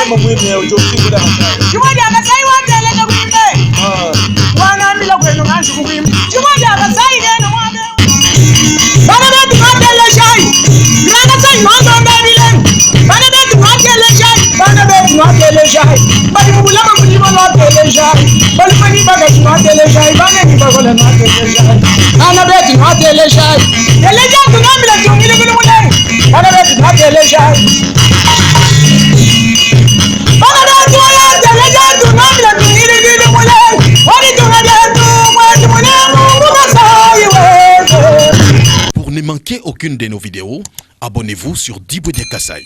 mama mwine ujoki kula kasai. Chimoja kasai wandele na kuimbe. Wana mila kwenu nganzi kuimbe. Chimoja kasai gena mwambe. Bana betu ngandele shai. Grana sai mwambe mbele. Bana betu ngandele shai. Bana betu ngandele shai. Bali mubulama mulimo ngandele shai. Bali mani baga ngandele shai. Bana ni bagola ngandele shai. Bana betu ngandele shai. Eleja tunamila tungile kule mule. Bana betu ngandele shai. Pour ne manquer aucune de nos vidéos, abonnez-vous sur Diboudia Kasai.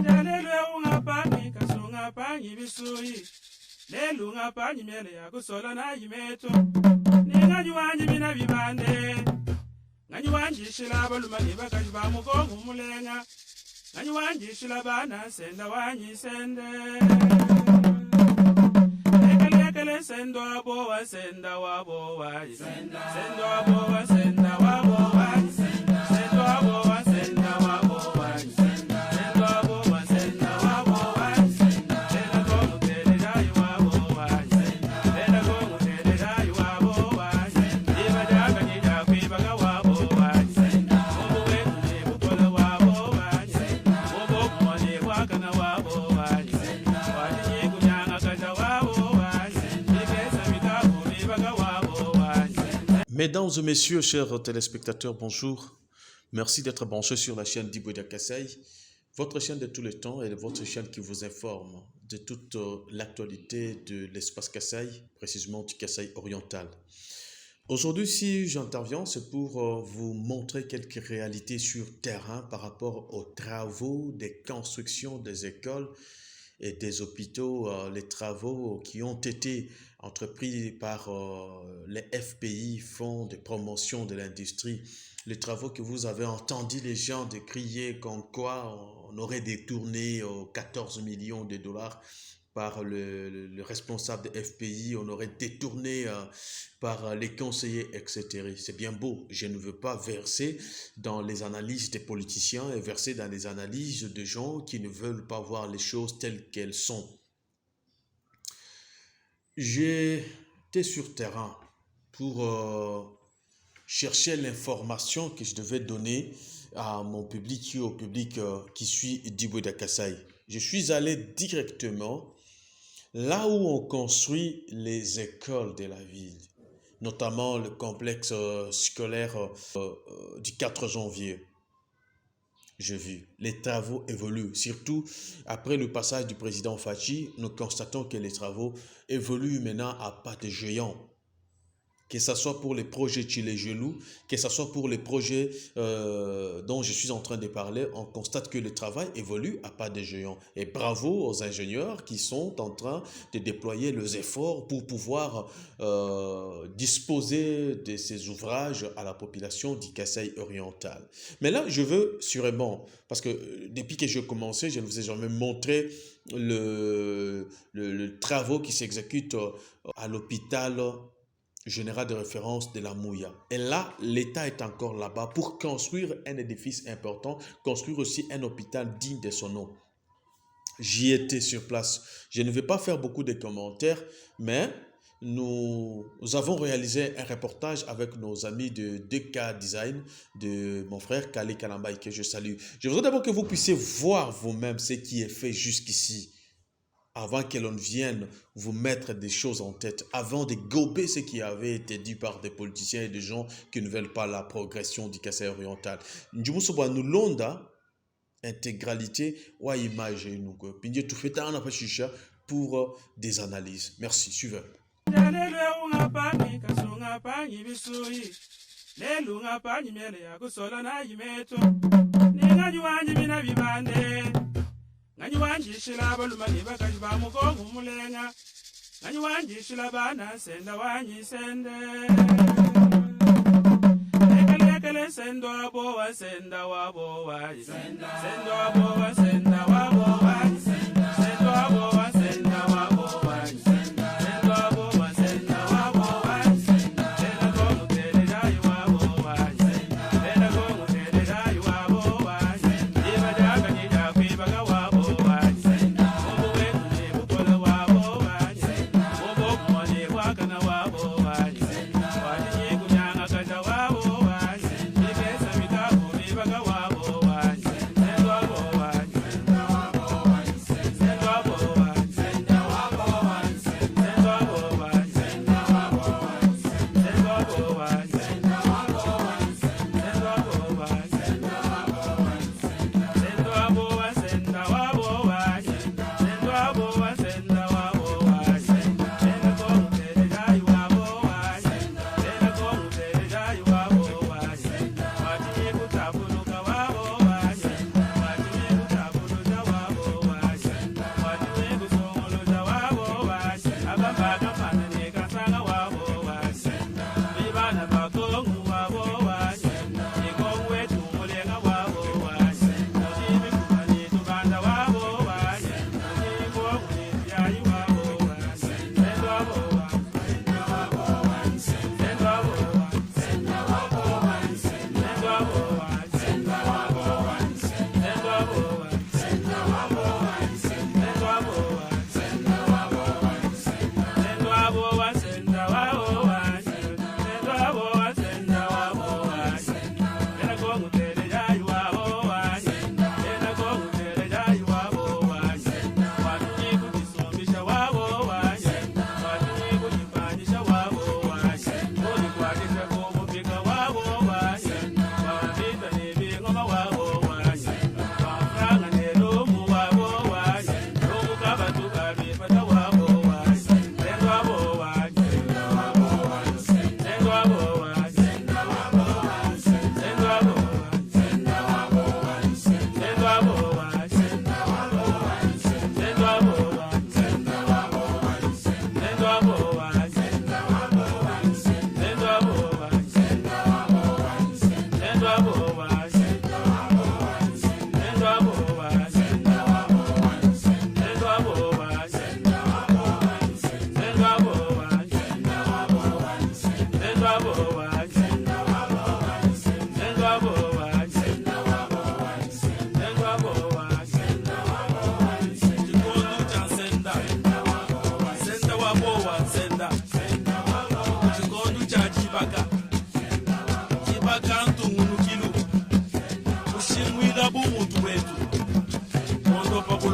Jalelwe ungapangi kasunga pangi bisui lelu ungapangi miele ya kusola na yimeto ninganywanyi mina bibande nganywanyi shilaba lumani bakaji ba mugongo mulenga nganywanyi shilaba na senda wanyi sende ekele sendo abo wa senda wabo wa sendo abo wa senda wabo wa sendo abo wa senda wabo wa Mesdames et messieurs, chers téléspectateurs, bonjour. Merci d'être branchés sur la chaîne Diboudia Kasai, votre chaîne de tous les temps et votre chaîne qui vous informe de toute l'actualité de l'espace Kasai, précisément du Kasai oriental. Aujourd'hui, si j'interviens, c'est pour vous montrer quelques réalités sur terrain par rapport aux travaux, des constructions des écoles et des hôpitaux, les travaux qui ont été entrepris par les FPI, Fonds de promotion de l'industrie, les travaux que vous avez entendu les gens de crier comme quoi on aurait détourné 14 millions de dollars par le responsable de FPI, on aurait détourné par les conseillers, etc. C'est bien beau, je ne veux pas verser dans les analyses des politiciens et verser dans les analyses de gens qui ne veulent pas voir les choses telles qu'elles sont. J'étais sur terrain pour chercher l'information que je devais donner à mon public, au public qui suit Diboudia Kasai. Je suis allé directement là où on construit les écoles de la ville, notamment le complexe scolaire du 4 janvier. J'ai vu, les travaux évoluent, surtout après le passage du président Fachi, nous constatons que les travaux évoluent maintenant à pas de géant. Que ce soit pour les projets Chile-Gelou, que ce soit pour les projets dont je suis en train de parler, on constate que le travail évolue à pas de géant. Et bravo aux ingénieurs qui sont en train de déployer leurs efforts pour pouvoir disposer de ces ouvrages à la population du Kasai oriental. Mais là, je veux sûrement, parce que depuis que j'ai commencé, je ne vous ai jamais montré le travaux qui s'exécutent à l'hôpital général de référence de la Mouya. Et là, l'État est encore là-bas pour construire un édifice important, construire aussi un hôpital digne de son nom. J'y étais sur place. Je ne vais pas faire beaucoup de commentaires, mais nous avons réalisé un reportage avec nos amis de 2K Design, de mon frère Kali Kalambay, que je salue. Je voudrais d'abord que vous puissiez voir vous-même ce qui est fait jusqu'ici, avant que l'on vienne vous mettre des choses en tête, avant de gober ce qui avait été dit par des politiciens et des gens qui ne veulent pas la progression du Kasai oriental. Nous londa intégralité ou image pour des analyses. Merci, suivez. Nganywanyi shilaba lumani bakaji ba mugongo mulenga nganywanyi shilaba na senda wanyi sende ekele sendo abo wa senda wabo wa sendo abo wa senda wabo wa sendo abo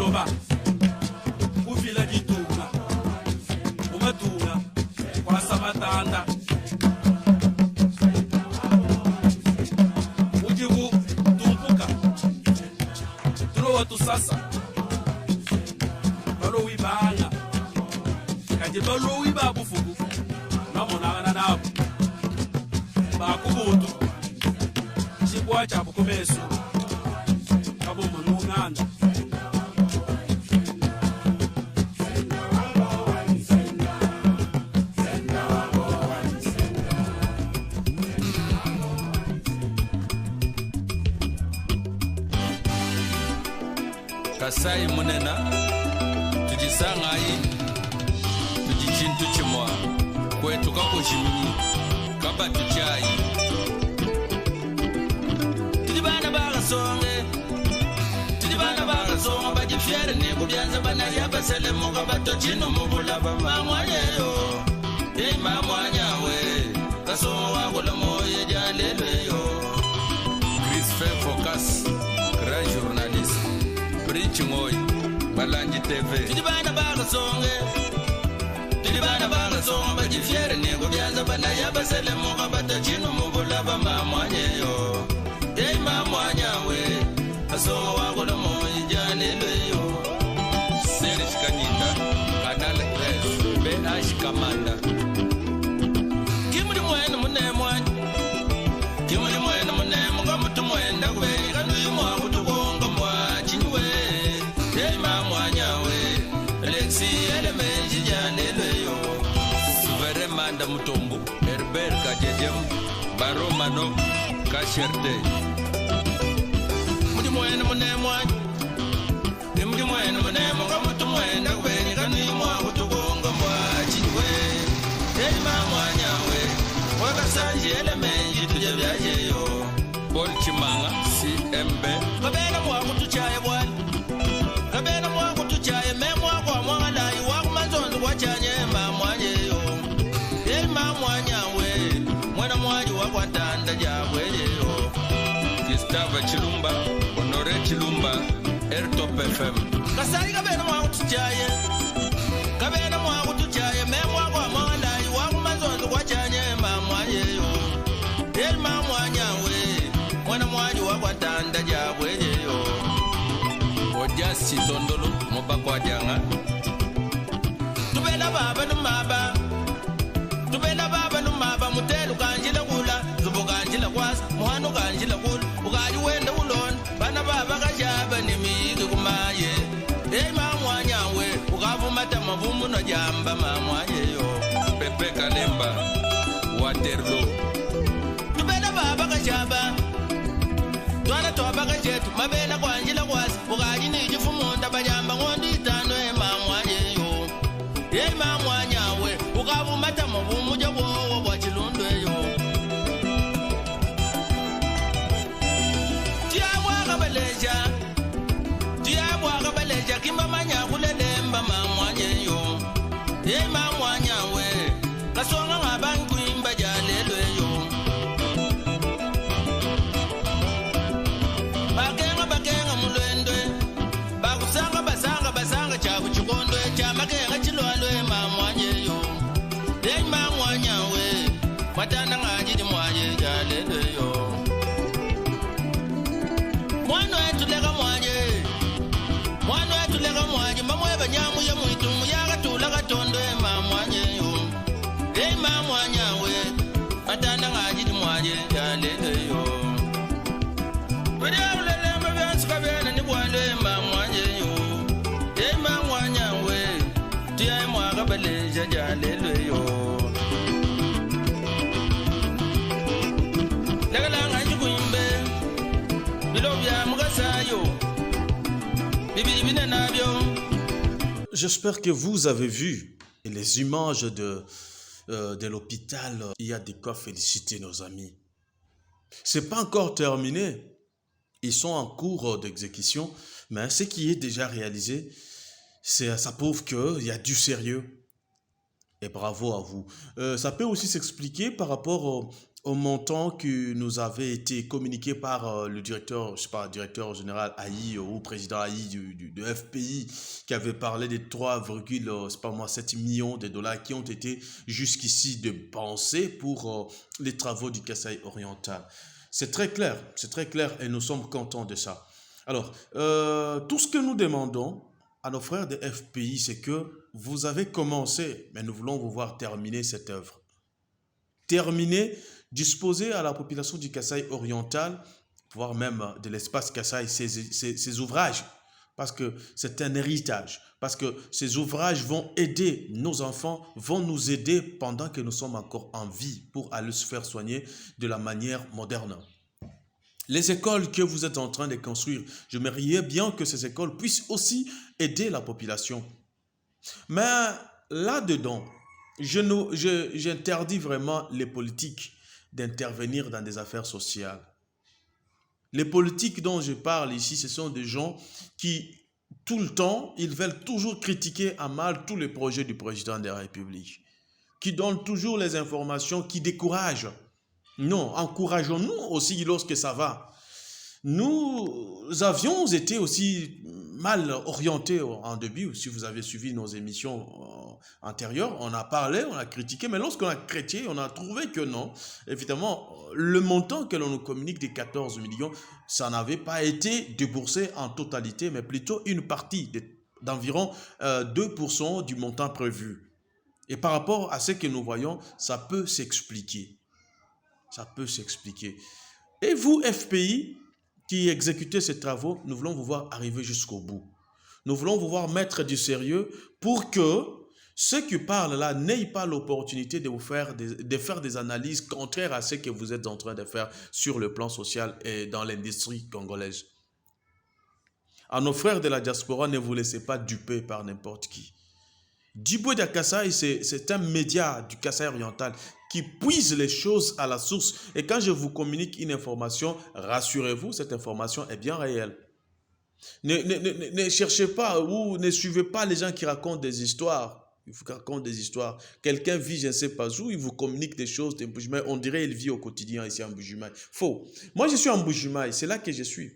Soba, Uvila Ditunga, Umatunga, Kwasamatanda, Ujibu, Tumpuka, Troa Tusasa, Balowi Banga, Kaji Balowi Babufugu, Namona Nabu, Bakubutu, Chibwacha Bukumesu, Kabu Mununganda. Kasai munena tujisangai tujichintu chimwa kwetu kakushimi kaba tuchai tujibana baga songa bajifyere ne kubyanza bana yabasele muga batochino mubulaba mamwanyeyo mamwanyawe kasonga wakola moye jaleleyo Christopher Focus grand journaliste Preaching Oi, Balanji TV. Tijibana baga songe, bajifiere ne kubyanza bana yabasele muga batachino mubulaba mamwanyeyo mamwanyawe kasonga wakola moye jaleleyo Serish Kanyinda, Kanal S, BH Kamanda. Kimuri mwene mune mwani, kimuri mwene mune mga mutu mwenda kwe kanu mwa kutukonga mwa chinywe mamwanyawe Alexi elemeji janeleyo Suvere manda mutombu Herbert Kajejem Baromano Kasherte Mudi mwene mune mwani Mudi mwene mune mga mutu mwenda kwe kanu mwa kutukonga mwa chinywe mamwanyawe Wakasanji elemeji tujabyajeyo Paul Chimanga CMB Kabena mwa kutuchaya bwani Kabena mwa kutuchaye memwa kwa mwana iwaku manzondo kwa chanye mamwanyeyo mamwanyawe mwana mwaji wakwa tanda jabweyeyo Gustave Chilumba Honore Chilumba Airtop FM Kasai kabena mwa kutuchaye memwa kwa mwana iwaku manzondo kwa chanye mamwanyeyo mamwanyawe mwana mwaji wakwa tanda jabweyeyo Ojasi tondolo mobakwa janga Tubela baba numaba mutelu kanjila kula zubu kanjila kwas muhanu kanjila kula ukaji wenda ulon bana baba kajaba nimigi kumaye mamwanyawe ukavumata mavumu no jamba mamwanyeyo Pepe Kalemba Waterloo Tubela baba kajaba Twana toba kajetu mabena kwanjila kwasi ukaji nijifumunda bajamba ngondi itano mamwanyeyo mamwanyawe ukavumata mavumu jawowo bwa chilundweyo tiyabwaka baleja kimba manyakulelemba mamwanyeyo mamwanyawe kasonga ngabankwimba jalelweyo Bakenga mulwendwe basanga chabu chikondwe chamakenga chilwalwe mamwanyeyo mamwanyawe matanda ngajidi mwaje jaleleyo mwana etuleka mwaje mamwe banyamu ya mwitu yakatula katondwe mamwanyeyo mamwanyawe matanda ngajidi mwaje jaleleyo Baleja jaleleyo Lagalanga jukuimbe Bilobya mugasayo Bibibine nabyo. J'espère que vous avez vu les images de l'hôpital. Il y a de quoi féliciter nos amis. C'est pas encore terminé. Ils sont en cours d'exécution, mais ce qui est déjà réalisé, ça prouve qu'il y a du sérieux. Et bravo à vous. Ça peut aussi s'expliquer par rapport au montant qui nous avait été communiqué par le directeur, je sais pas, directeur général AI ou président AI de FPI, qui avait parlé des 3,7 millions de dollars qui ont été jusqu'ici dépensés pour les travaux du Kasaï oriental. C'est très clair et nous sommes contents de ça. Alors, tout ce que nous demandons à nos frères de FPI, c'est que vous avez commencé, mais nous voulons vous voir terminer cette œuvre. Terminer, disposer à la population du Kasaï oriental, voire même de l'espace Kasaï, ces ouvrages, parce que c'est un héritage, parce que ces ouvrages vont aider nos enfants, vont nous aider pendant que nous sommes encore en vie pour aller se faire soigner de la manière moderne. Les écoles que vous êtes en train de construire, j'aimerais bien que ces écoles puissent aussi aider la population. Mais là-dedans, j'interdis vraiment les politiques d'intervenir dans des affaires sociales. Les politiques dont je parle ici, ce sont des gens qui, tout le temps, ils veulent toujours critiquer à mal tous les projets du président de la République, qui donnent toujours les informations qui découragent. Non, encourageons-nous aussi lorsque ça va. Nous avions été aussi mal orientés en début. Si vous avez suivi nos émissions antérieures, on a parlé, on a critiqué, mais lorsqu'on a critiqué, on a trouvé que non. Évidemment, le montant que l'on nous communique des 14 millions, ça n'avait pas été déboursé en totalité, mais plutôt une partie d'environ 2% du montant prévu. Et par rapport à ce que nous voyons, ça peut s'expliquer. Ça peut s'expliquer. Et vous, FPI, qui exécutez ces travaux, nous voulons vous voir arriver jusqu'au bout. Nous voulons vous voir mettre du sérieux pour que ceux qui parlent là n'aient pas l'opportunité de faire des analyses contraires à ce que vous êtes en train de faire sur le plan social et dans l'industrie congolaise. À nos frères de la diaspora, ne vous laissez pas duper par n'importe qui. Dibouédia Kasaï, c'est un média du Kasaï oriental qui puise les choses à la source. Et quand je vous communique une information, rassurez-vous, cette information est bien réelle. Ne cherchez pas ou ne suivez pas les gens qui racontent des histoires. Ils vous racontent des histoires. Quelqu'un vit, je ne sais pas où, il vous communique des choses, des Mbujimaï. On dirait qu'il vit au quotidien ici en Mbujimaï. Faux. Moi, je suis en Mbujimaï, c'est là que je suis.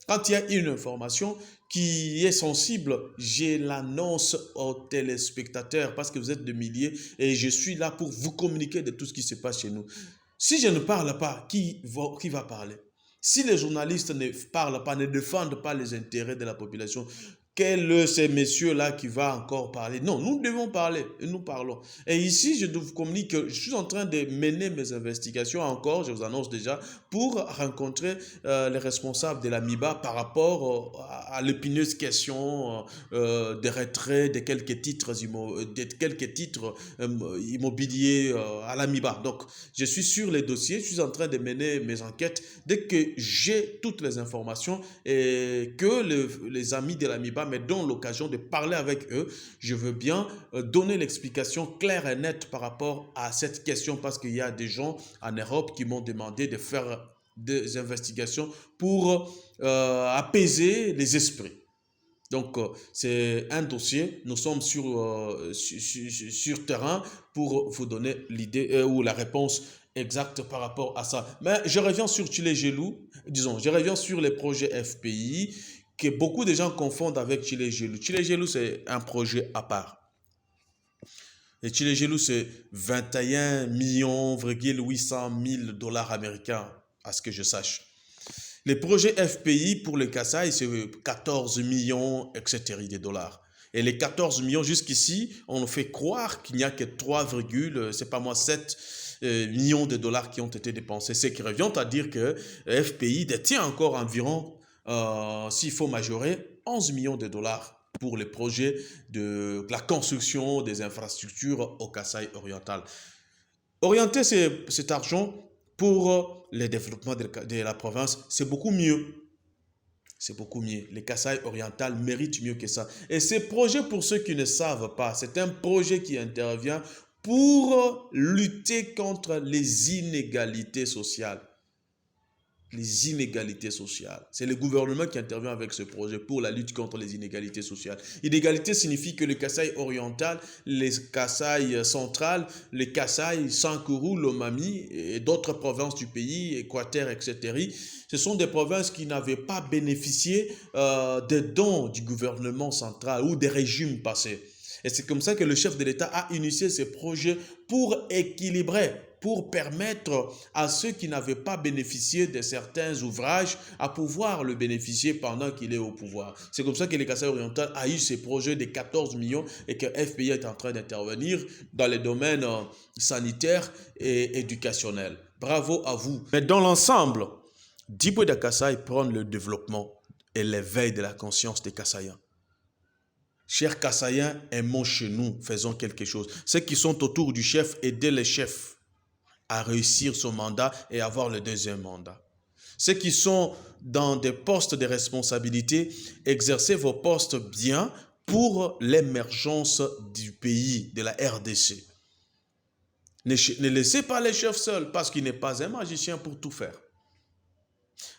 Quand il y a une information qui est sensible, je l'annonce aux téléspectateurs parce que vous êtes de milliers et je suis là pour vous communiquer de tout ce qui se passe chez nous. Si je ne parle pas, qui va parler? Si les journalistes ne parlent pas, ne défendent pas les intérêts de la population, quel ces messieurs-là qui va encore parler? Non, nous devons parler et nous parlons. Et ici, je vous communique que je suis en train de mener mes investigations encore, je vous annonce déjà, pour rencontrer les responsables de la MIBA par rapport à l'épineuse question des retraits de quelques titres immobiliers à la MIBA. Donc, je suis sur les dossiers, je suis en train de mener mes enquêtes. Dès que j'ai toutes les informations et que les amis de la MIBA me donnent l'occasion de parler avec eux, je veux bien donner l'explication claire et nette par rapport à cette question parce qu'il y a des gens en Europe qui m'ont demandé de faire des investigations pour apaiser les esprits. Donc, c'est un dossier, nous sommes sur terrain pour vous donner l'idée ou la réponse exacte par rapport à ça. Mais je reviens sur Tshilé-Gelou, disons, je reviens sur les projets FPI que beaucoup de gens confondent avec Tshilé-Gelou. Tshilé-Gelou, c'est un projet à part. Et Tshilé-Gelou, c'est 21,8 millions dollars américains, à ce que je sache. Les projets FPI pour le Kasaï, c'est 14 millions, etc. de dollars. Et les 14 millions jusqu'ici, on nous fait croire qu'il n'y a que 7 millions de dollars qui ont été dépensés. Ce qui revient à dire que FPI détient encore environ, s'il faut majorer, 11 millions de dollars pour les projets de la construction des infrastructures au Kasaï oriental. Orienter cet argent pour le développement de la province, c'est beaucoup mieux. C'est beaucoup mieux. Le Kasaï oriental mérite mieux que ça. Et ces projets, pour ceux qui ne savent pas, c'est un projet qui intervient pour lutter contre les inégalités sociales. les inégalités sociales. C'est le gouvernement qui intervient avec ce projet pour la lutte contre les inégalités sociales. Inégalité signifie que le Kasaï oriental, les Kasaï central, les Kasaï, Sankourou, Lomami et d'autres provinces du pays, Équateur, etc. Ce sont des provinces qui n'avaient pas bénéficié des dons du gouvernement central ou des régimes passés. Et c'est comme ça que le chef de l'État a initié ce projet pour équilibrer, pour permettre à ceux qui n'avaient pas bénéficié de certains ouvrages à pouvoir le bénéficier pendant qu'il est au pouvoir. C'est comme ça que le Kasaï oriental a eu ce projet de 14 millions et que FPI est en train d'intervenir dans les domaines sanitaires et éducationnels. Bravo à vous. Mais dans l'ensemble, Djiboye Kasaï prend le développement et l'éveil de la conscience des Kasaïens. Chers Kasaïens, aimons chez nous, faisons quelque chose. Ceux qui sont autour du chef, aidez les chefs à réussir son mandat et avoir le deuxième mandat. Ceux qui sont dans des postes de responsabilité, exercez vos postes bien pour l'émergence du pays, de la RDC. Ne laissez pas les chefs seuls parce qu'il n'est pas un magicien pour tout faire.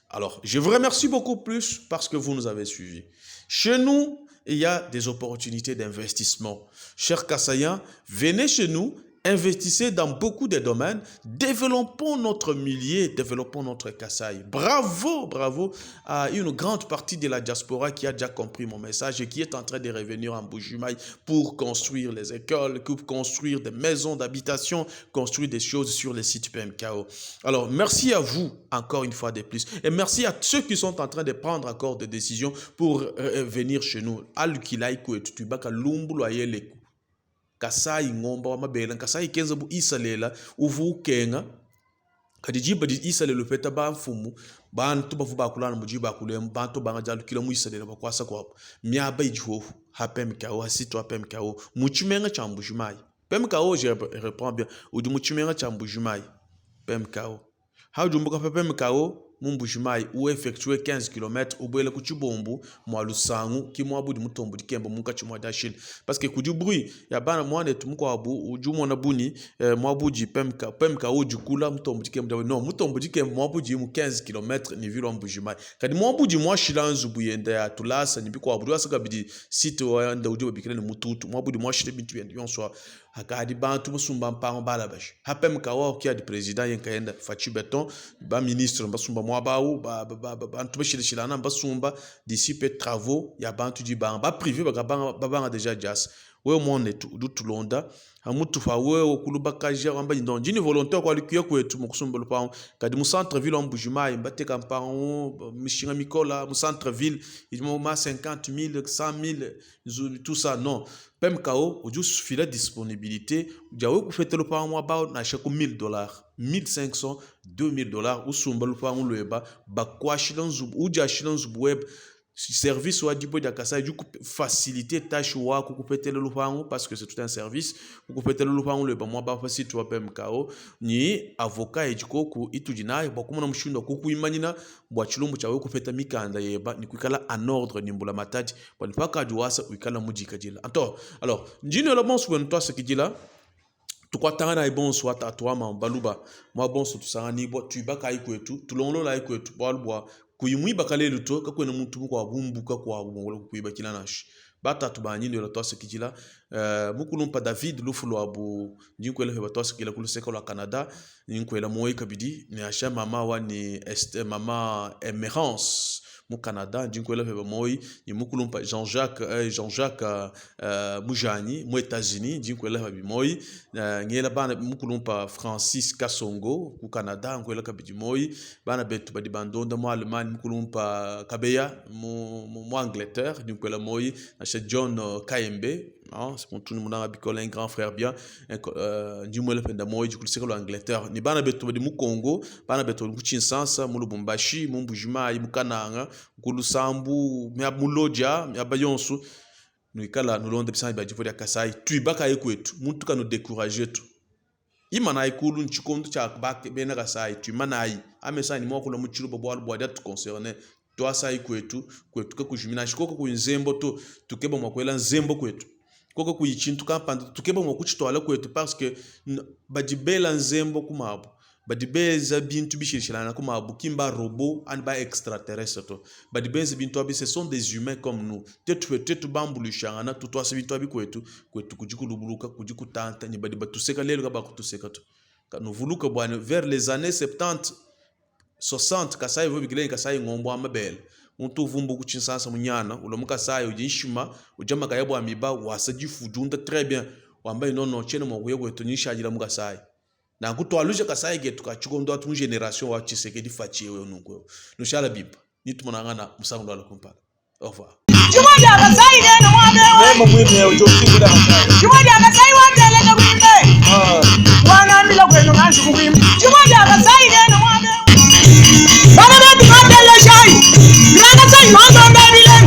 Alors, je vous remercie beaucoup plus parce que vous nous avez suivis. Chez nous, il y a des opportunités d'investissement. Chers Kasaïens, venez chez nous, investissez dans beaucoup de domaines, développons notre milieu, développons notre Kasaï. Bravo, bravo à une grande partie de la diaspora qui a déjà compris mon message et qui est en train de revenir en Bujumaï pour construire les écoles, pour construire des maisons d'habitation, construire des choses sur les sites PMKO. Alors, merci à vous encore une fois de plus et merci à ceux qui sont en train de prendre encore des décisions pour venir chez nous. Alukilaïko et tutubaka lumbu ayeleku. Kasaï ngomba mabela Kasaï kenza bu isalela uvu kenga kadi jiba di isalela peta ba mfumu bantu bavu bakulana mujiba kulem bantu banga jalu kila mu isalela bakwasa kwa miaba ijo hapem kao hasito hapem kao muchimenga chambujumai pem kao je reprends bien udu muchimenga chambujumai pem kao ha jumbuka pem kao Mumbushimai ou effectuer 15 km ou bwele kuchibombu mwa lusangu ki mwa budi mutombu dikembo munka chimwa dashil parce que kudu bruit ya bana mwana tumko abu uju mwana buni mwa buji pemka uju kula mutombu dikembo non mutombu dikembo mwa buji mu 15 km ni vilo Mbushimai kadi mwa buji mwa shilanzu buyenda ya tulasa ni biko abu asaka bidi site wa nda uju bikile ni mututu mwa budi mwa shite bintu yonswa hakadi bantu musumba mpango balabash hapem kawa kia di president yenkaenda fachi beton ba ministre basumba mwa baou bantu bashilishilana basumba d'ici pe travaux ya bantu di ba privé ba déjà jas we monde du tulonda amutu fa we okuluba kaja amba ndonjini volontaire kwa likuya kwetu mukusumba lupango kadi mu centre ville Mbujumayi mbateka mpango mishinga mikola mu centre ville idimo ma 50 000 100 000 tout ça non PMKO ou juste filet disponibilité jawe ku fete lupango mwa ba na chaque $1000 $1500 $2000 ou sumba lupango lweba bakwashila nzubu uja shila nzubu web service wa Djiboye Kasaï du faciliter tâche wa ku kupetele lupango parce que c'est tout un service ku kupetele lupango le ba mwa ba fasi tu PMKO ni avocat ejiko ku itujina ba kumuna mshindo ku kuimanyina bwa chilumbu chawe ku peta mikanda yeba ni kwikala en ordre ni mbula matadi bwa mpaka duwasa kwikala mujika jila alors njino la bon souvent toi ce qui dit là tukwa tanga na bon soit à toi ma baluba moi bon so tusanga ni bo tu baka ikwetu tulonlo la ikwetu bwa kuyimwi bakale luto kakwena muntu kwa bumbuka kwa bongolo kuiba kila nash bata tubanyini la tosse kijila mukulumpa David lufulo abu njinkwela heba tosse kila kuluseka la Canada njinkwela moyi kabidi ni asha mama wa ni mama Emerance mu Canada njinkwela heba moyi ni mukulumpa Jean-Jacques Mujani mu États-Unis njinkwela heba moyi ngela bana mukulumpa Francis Kasongo ku Canada nkwela kabidi moyi bana betu badi bandonda mu Allemagne mukulumpa Kabeya mu Angleterre njinkwela moyi asha John Kaembe c'est pour tout le monde un grand frère bien njimwela penda moyi kuliseka lo Angleterre ni bana betu badi mu Congo bana betu ku Kinshasa mu Lubumbashi mu Mbujumayi mu Kananga ku Lusambu mya Muloja mya Bayonsu nuikala nulonde bisani ba Djiboye Kasaï tuibaka ekwetu muntu kanu décourager tu imana ikulu nchikondo cha bak bena Kasaï tu manai amesani moko lo muchilo bobo albo dat concerné toi ça ikwetu ka kujimina shikoko ku nzembo to tukeba mwakwela nzembo kwetu koko kuyichintu kampanda tukeba mwakuchitwala kwetu parce que badibela nzembo kumabo badi beza bintu bishirishilana kuma bukimba robot and ba extraterrestre to badi beza bintu abi ce sont des humains comme nous tetu bambulisha na tutwa bintu abi kwetu kujikulubuluka kujikutanta ni badi batuseka lelo ka bakutuseka to kanuvuluka bwana vers les années 70 60 kasai vo bigileni kasai ngombo amabele muntu vumbu kuchinsasa munyana ulomuka sayo ujishima ujama kayabo amiba wasajifudunda très bien wamba inono chene mwakuye kwetu nishajira muka sayo na kutwaluja kasai getu kachukondo atu generation wa Tshisekedi fachiwe nungu nushala bipa nitumonangana musango ala kumpala au revoir Chimoja kasai geno mwabe Memo mwine ujokingu da hasari. Chimoja kasai watele na kuimbe wana mila kwenu nganzi kuimbe Chimoja kasai geno mwabe bana betu watele shai Rana sai nondo mbebilen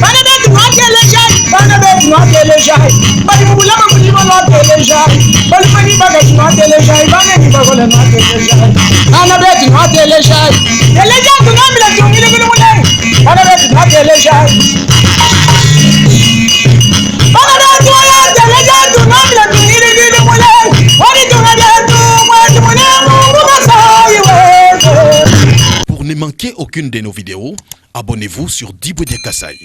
bana betu watele shai bana betu watele shai bali mubulama mulimo watele shai bali mani baga watele shai bana ni bagole watele shai bana betu watele shai ele jangu nambila tungile kule mulemu bana betu watele shai Pour ne manquer aucune de nos vidéos, abonnez-vous sur Diboudia Kassaï.